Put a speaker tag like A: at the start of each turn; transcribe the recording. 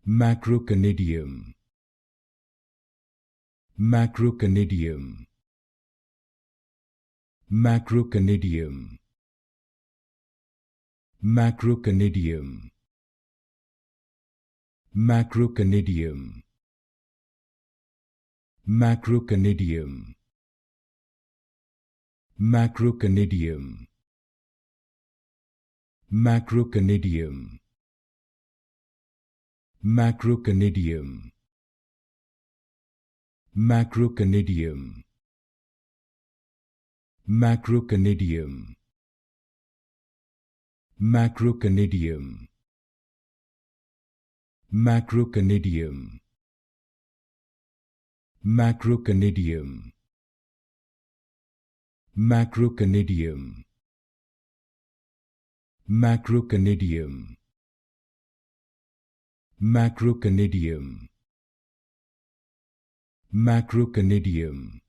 A: Macroconidium. Macroconidium. Macroconidium. Macroconidium. Macroconidium. Macroconidium. Macroconidium. Macroconidium. Macroconidium. Macroconidium. Macroconidium. Macroconidium. Macroconidium. Macroconidium. Macroconidium. Macroconidium. Macroconidium. Macroconidium.